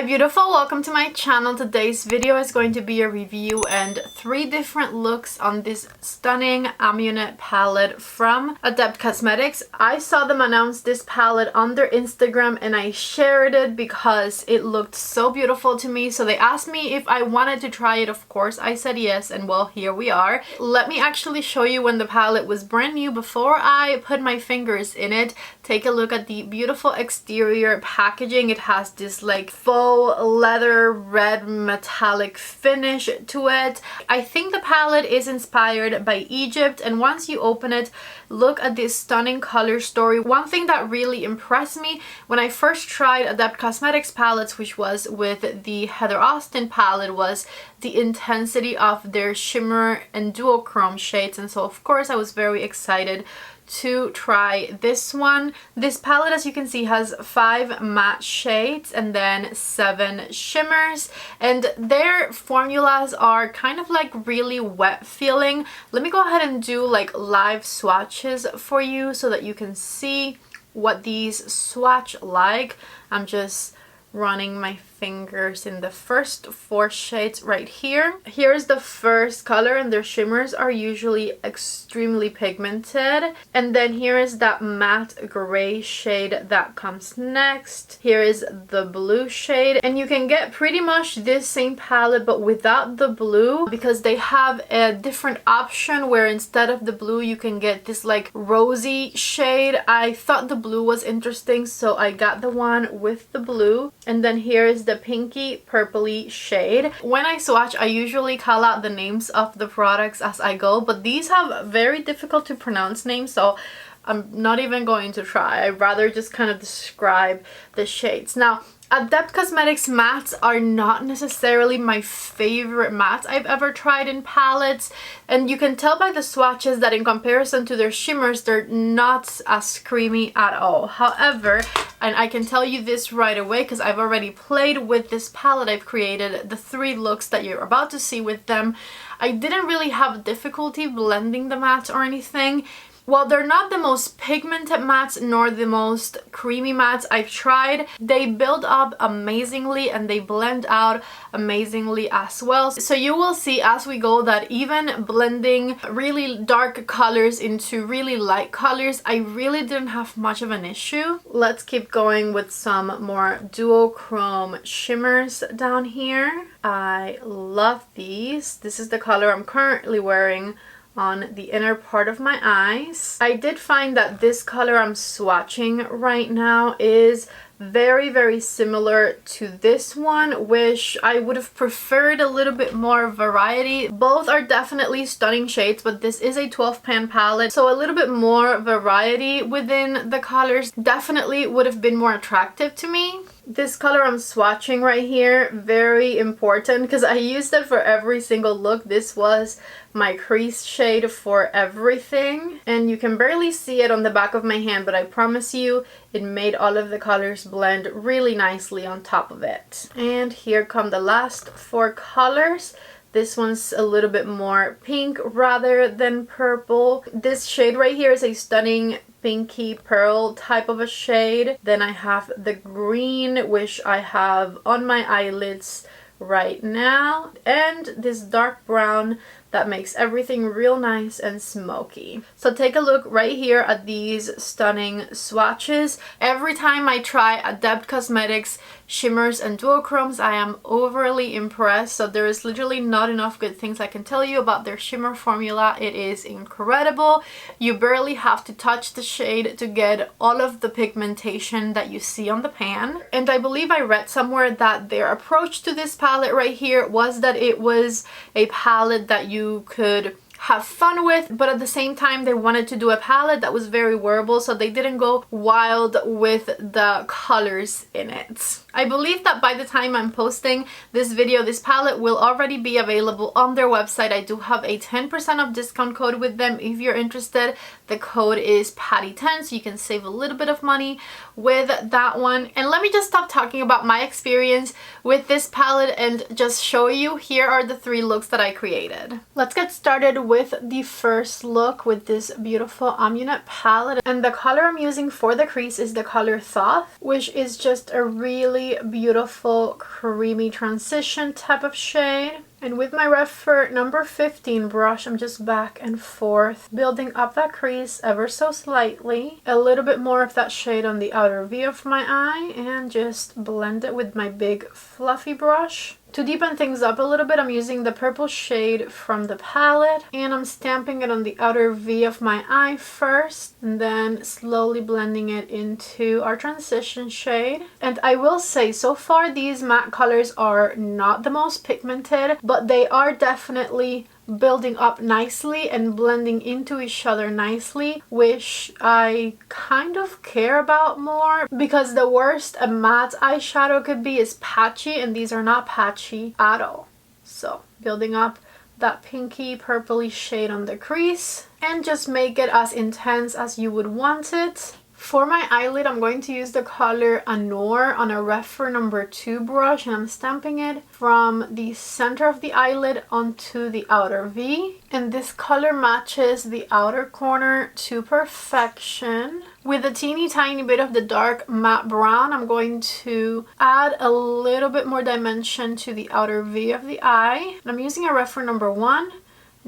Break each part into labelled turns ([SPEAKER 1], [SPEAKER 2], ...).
[SPEAKER 1] Hi beautiful, welcome to my channel. Today's video is going to be a review and 3 different looks on this stunning Amunet palette from Adept Cosmetics. I saw them announce this palette on their Instagram and I shared it because it looked so beautiful to me. So they asked me if I wanted to try it. Of course I said yes, and well, here we are. Let me actually show you when the palette was brand new before I put my fingers in it. Take a look at the beautiful exterior packaging. It has this like faux leather red metallic finish to it. I think the palette is inspired by Egypt, and once you open it, look at this stunning color story. One thing that really impressed me when I first tried Adept Cosmetics palettes, which was with the Heather Austin palette, was the intensity of their shimmer and duochrome shades, and so of course I was very excited to try this one. This palette, as you can see, has 5 matte shades and then 7 shimmers, and their formulas are kind of like really wet feeling. Let me go ahead and do like live swatches for you so that you can see what these swatch like. I'm just running my fingers in the first 4 shades right here. Here's the first color, and their shimmers are usually extremely pigmented. And then here is that matte gray shade that comes next. Here is the blue shade, and you can get pretty much this same palette but without the blue, because they have a different option where instead of the blue you can get this like rosy shade. I thought the blue was interesting, so I got the one with the blue. And then here is the pinky purpley shade. When I swatch, I usually call out the names of the products as I go, but these have very difficult to pronounce names, so I'm not even going to try. I'd rather just kind of describe the shades. Now, Adept Cosmetics mattes are not necessarily my favorite mattes I've ever tried in palettes, and you can tell by the swatches that in comparison to their shimmers, they're not as creamy at all. However, and I can tell you this right away because I've already played with this palette I've created, the 3 looks that you're about to see with them, I didn't really have difficulty blending the mattes or anything. While they're not the most pigmented mattes nor the most creamy mattes I've tried, they build up amazingly and they blend out amazingly as well. So you will see as we go that even blending really dark colors into really light colors, I really didn't have much of an issue. Let's keep going with some more duochrome shimmers down here. I love these. This is the color I'm currently wearing on the inner part of my eyes. I did find that this color I'm swatching right now is very similar to this one, which I would have preferred a little bit more variety. Both are definitely stunning shades, but this is a 12 pan palette, so a little bit more variety within the colors definitely would have been more attractive to me. This color I'm swatching right here, very important because I used it for every single look. This was my crease shade for everything, and you can barely see it on the back of my hand, but I promise you it made all of the colors blend really nicely on top of it. And here come the last 4 colors. This one's a little bit more pink rather than purple. This shade right here is a stunning pinky pearl type of a shade. Then I have the green, which I have on my eyelids right now, and this dark brown that makes everything real nice and smoky. So take a look right here at these stunning swatches. Every time I try Adept Cosmetics shimmers and duochromes, I am overly impressed. So there is literally not enough good things I can tell you about their shimmer formula. It is incredible. You barely have to touch the shade to get all of the pigmentation that you see on the pan. And I believe I read somewhere that their approach to this palette right here was that it was a palette that you could have fun with, but at the same time they wanted to do a palette that was very wearable, so they didn't go wild with the colors in it. I believe that by the time I'm posting this video, this palette will already be available on their website. I do have a 10% off discount code with them if you're interested. The code is Patty10, so you can save a little bit of money with that one. And let me just stop talking about my experience with this palette and just show you. Here are the 3 looks that I created. Let's get started with the first look with this beautiful Amunet palette, and the color I'm using for the crease is the color Thought, which is just a really beautiful creamy transition type of shade. And with my REPHR number 15 brush, I'm just back and forth, building up that crease ever so slightly. A little bit more of that shade on the outer V of my eye, and just blend it with my big fluffy brush. To deepen things up a little bit, I'm using the purple shade from the palette, and I'm stamping it on the outer V of my eye first, and then slowly blending it into our transition shade. And I will say, so far these matte colors are not the most pigmented, but they are definitely building up nicely and blending into each other nicely, which I kind of care about more, because the worst a matte eyeshadow could be is patchy, and these are not patchy at all. So building up that pinky purpley shade on the crease, and just make it as intense as you would want it. For my eyelid, I'm going to use the color Anor on a REPHR number 2 brush, and I'm stamping it from the center of the eyelid onto the outer V. And this color matches the outer corner to perfection. With a teeny tiny bit of the dark matte brown, I'm going to add a little bit more dimension to the outer V of the eye. And I'm using a REPHR number 1.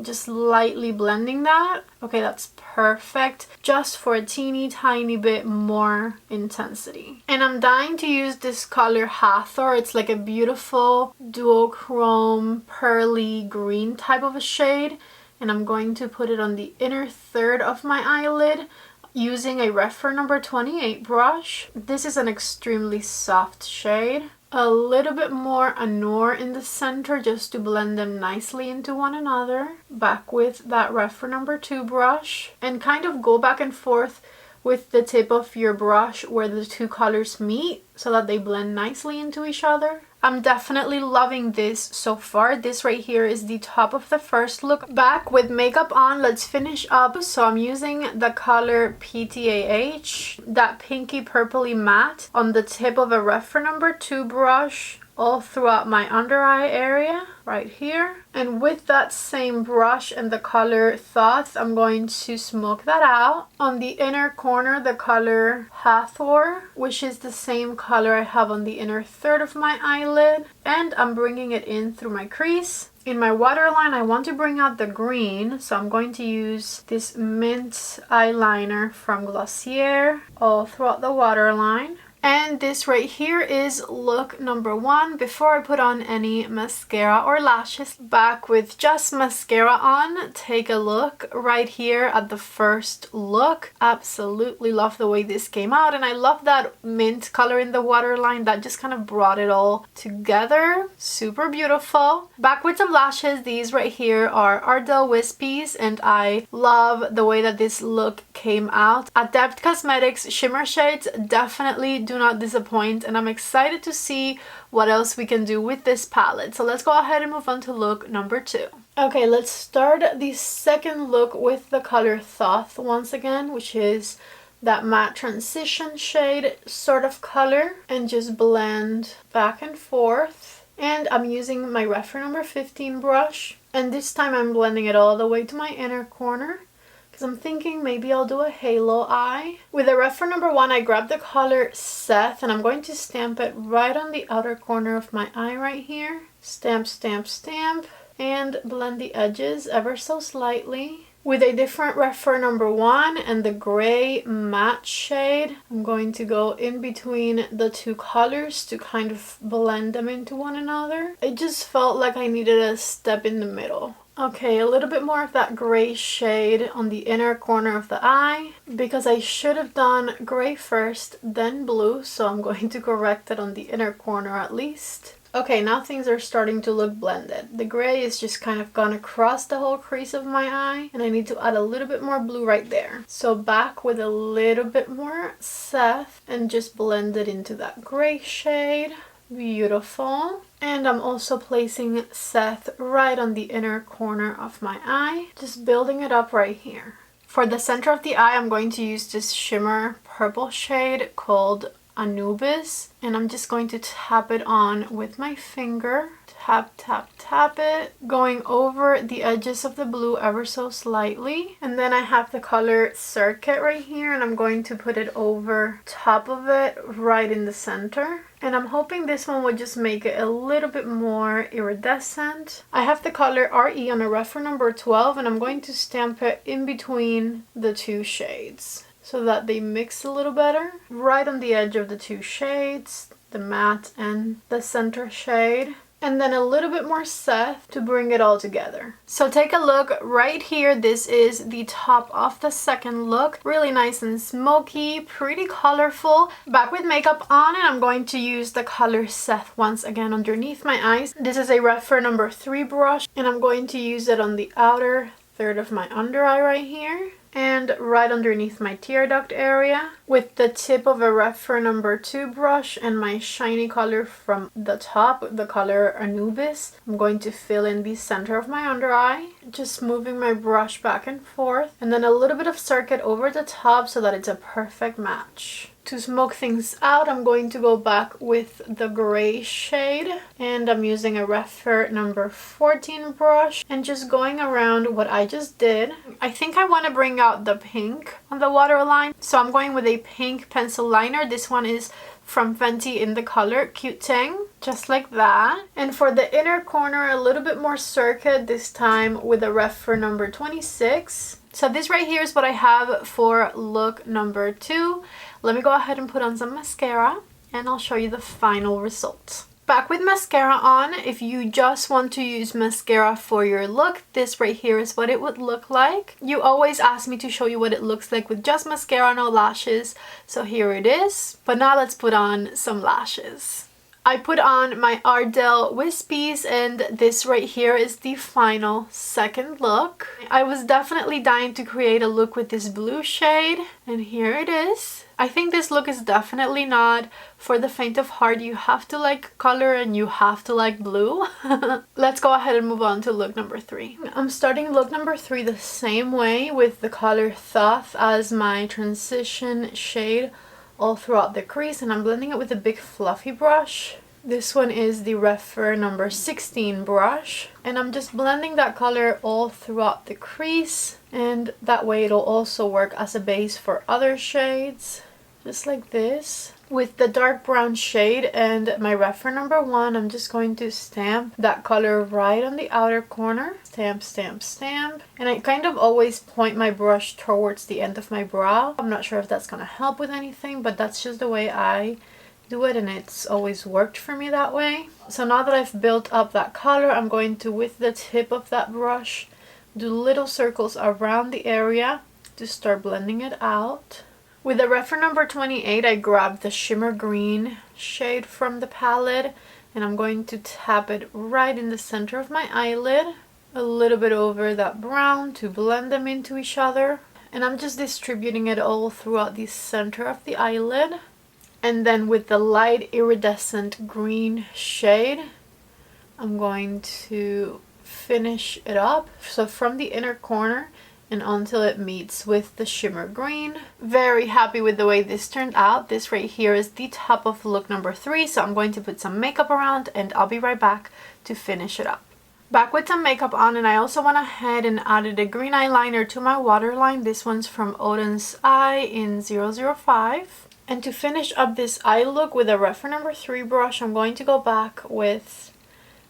[SPEAKER 1] Just lightly blending that. Okay, that's perfect, just for a teeny tiny bit more intensity. And I'm dying to use this color Hathor. It's like a beautiful duochrome pearly green type of a shade, and I'm going to put it on the inner third of my eyelid using a REPHR number 28 brush. This is an extremely soft shade. A little bit more Anor in the center just to blend them nicely into one another. Back with that REPHR number 2 brush, and kind of go back and forth with the tip of your brush where the two colors meet so that they blend nicely into each other. I'm definitely loving this so far. This right here is the top of the first look. Back with makeup on, let's finish up. So I'm using the color PTAH, that pinky purpley matte, on the tip of a REPHR number 2 brush, all throughout my under eye area right here. And with that same brush and the color Thought, I'm going to smoke that out. On the inner corner, the color Hathor, which is the same color I have on the inner third of my eyelid, and I'm bringing it in through my crease. In my waterline, I want to bring out the green, so I'm going to use this mint eyeliner from Glossier all throughout the waterline. And this right here is look number 1 before I put on any mascara or lashes. Back with just mascara on, take a look right here at the first look. Absolutely love the way this came out, and I love that mint color in the waterline that just kind of brought it all together. Super beautiful. Back with some lashes. These right here are Ardell Wispies, and I love the way that this look came out. Adept Cosmetics shimmer shades definitely do not disappoint, and I'm excited to see what else we can do with this palette. So let's go ahead and move on to look number 2. Okay, let's start the second look with the color Thought once again, which is that matte transition shade sort of color, and just blend back and forth. And I'm using my REPHR number 15 brush, and this time I'm blending it all the way to my inner corner, because I'm thinking maybe I'll do a halo eye. With the REPHR number 1, I grabbed the color Seth, and I'm going to stamp it right on the outer corner of my eye right here. Stamp, stamp, stamp, and blend the edges ever so slightly. With a different REPHR number 1 and the gray matte shade, I'm going to go in between the two colors to kind of blend them into one another. It just felt like I needed a step in the middle. Okay, a little bit more of that gray shade on the inner corner of the eye, because I should have done gray first, then blue, so I'm going to correct it on the inner corner at least. Okay, now things are starting to look blended. The gray is just kind of gone across the whole crease of my eye, and I need to add a little bit more blue right there. So back with a little bit more Seth, and just blend it into that gray shade. Beautiful. And I'm also placing Seth right on the inner corner of my eye, just building it up right here. For the center of the eye, I'm going to use this shimmer purple shade called Anubis, and I'm just going to tap it on with my finger. Tap, tap, tap it, going over the edges of the blue ever so slightly. And then I have the color Circuit right here, and I'm going to put it over top of it right in the center. And I'm hoping this one would just make it a little bit more iridescent. I have the color RE on a REPHR number 12, and I'm going to stamp it in between the two shades so that they mix a little better. Right on the edge of the two shades, the matte and the center shade. And then a little bit more Seth to bring it all together. So take a look right here. This is the top of the second look. Really nice and smoky, pretty colorful. Back with makeup on, and I'm going to use the color Seth once again underneath my eyes. This is a REPHR number 3 brush, and I'm going to use it on the outer third of my under eye right here. And right underneath my tear duct area with the tip of a REPHR number 2 brush and my shiny color from the top, the color Anubis. I'm going to fill in the center of my under eye, just moving my brush back and forth, and then a little bit of Circuit over the top so that it's a perfect match. To smoke things out, I'm going to go back with the gray shade, and I'm using a REPHR number 14 brush and just going around what I just did. I think I want to bring out the pink on the waterline, so I'm going with a pink pencil liner. This one is from Fenty in the color Cute Tang, just like that. And for the inner corner, a little bit more Circuit, this time with a REPHR number 26. So this right here is what I have for look number 2. Let me go ahead and put on some mascara, and I'll show you the final result. Back with mascara on. If you just want to use mascara for your look, this right here is what it would look like. You always ask me to show you what it looks like with just mascara, no lashes, so here it is. But now let's put on some lashes. I put on my Ardell Wispies, and this right here is the final second look. I was definitely dying to create a look with this blue shade, and here it is. I think this look is definitely not for the faint of heart. You have to like color and you have to like blue. Let's go ahead and move on to look number 3. I'm starting look number 3 the same way with the color Thoth as my transition shade all throughout the crease, and I'm blending it with a big fluffy brush. This one is the REPHR number 16 brush, and I'm just blending that color all throughout the crease, and that way it'll also work as a base for other shades, just like this. With the dark brown shade and my REPHR number 1, I'm just going to stamp that color right on the outer corner. Stamp, stamp, stamp. And I kind of always point my brush towards the end of my brow. I'm not sure if that's gonna help with anything, but that's just the way I do it, and it's always worked for me that way. So now that I've built up that color, I'm going to, with the tip of that brush, do little circles around the area to start blending it out. With the REPHR number 28, I grabbed the shimmer green shade from the palette, and I'm going to tap it right in the center of my eyelid, a little bit over that brown to blend them into each other. And I'm just distributing it all throughout the center of the eyelid. And then with the light iridescent green shade, I'm going to finish it up. So from the inner corner and until it meets with the shimmer green. Very happy with the way this turned out. This right here is the top of look number 3. So I'm going to put some makeup around, and I'll be right back to finish it up. Back with some makeup on, and I also went ahead and added a green eyeliner to my waterline. This one's from Oden's Eye in 005. And to finish up this eye look with a REPHR number 3 brush, I'm going to go back with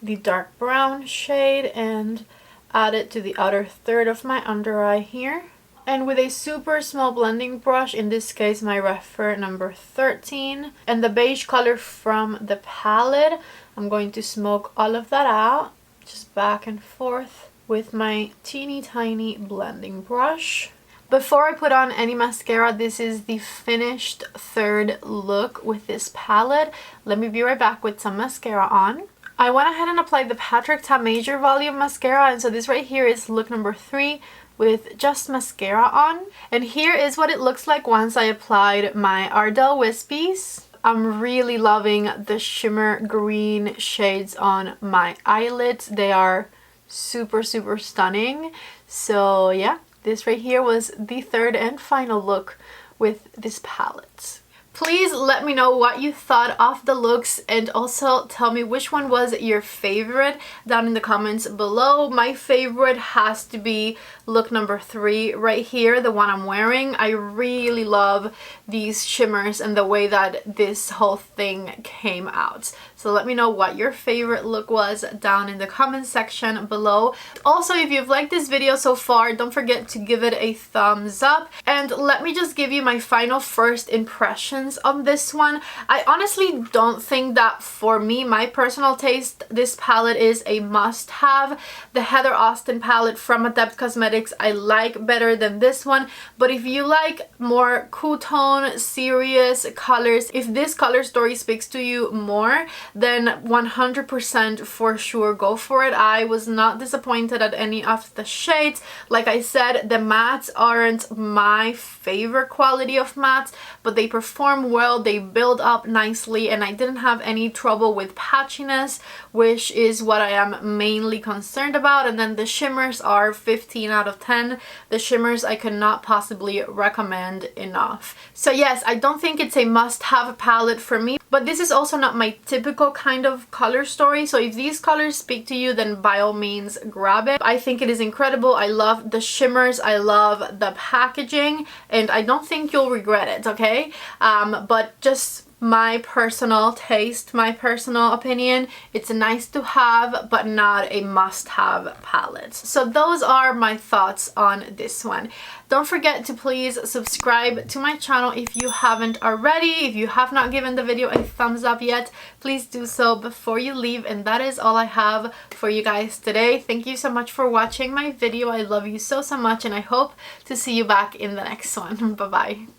[SPEAKER 1] the dark brown shade and add it to the outer third of my under eye here. And with a super small blending brush, in this case my REPHR number 13, and the beige color from the palette, I'm going to smoke all of that out, just back and forth with my teeny tiny blending brush. Before I put on any mascara, this is the finished third look with this palette. Let me be right back with some mascara on. I went ahead and applied the Patrick Ta Major Volume Mascara, and so this right here is look number 3 with just mascara on. And here is what it looks like once I applied my Ardell Wispies. I'm really loving the shimmer green shades on my eyelids. They are super, super stunning. So yeah, this right here was the third and final look with this palette. Please let me know what you thought of the looks, and also tell me which one was your favorite down in the comments below. My favorite has to be look number 3 right here, the one I'm wearing. I really love these shimmers and the way that this whole thing came out. So let me know what your favorite look was down in the comment section below. Also, if you've liked this video so far, don't forget to give it a thumbs up. And let me just give you my final first impressions on this one. I honestly don't think that for me, my personal taste, this palette is a must-have. The Heather Austin palette from Adept Cosmetics I like better than this one. But if you like more cool tone, serious colors, if this color story speaks to you more, then 100% for sure go for it. I was not disappointed at any of the shades. Like I said, the mattes aren't my favorite quality of mattes, but they perform well, they build up nicely, and I didn't have any trouble with patchiness, which is what I am mainly concerned about. And then the shimmers are 15 out of 10. The shimmers I could not possibly recommend enough. So yes, I don't think it's a must-have palette for me, but this is also not my typical kind of color story. So if these colors speak to you, then by all means grab it. I think it is incredible. I love the shimmers, I love the packaging, and I don't think you'll regret it, okay? But just my personal taste, my personal opinion, it's nice to have but not a must-have palette. So those are my thoughts on this one. Don't forget to please subscribe to my channel if you haven't already. If you have not given the video a thumbs up yet, please do so before you leave. And that is all I have for you guys today. Thank you so much for watching my video. I love you so much, and I hope to see you back in the next one. Bye bye.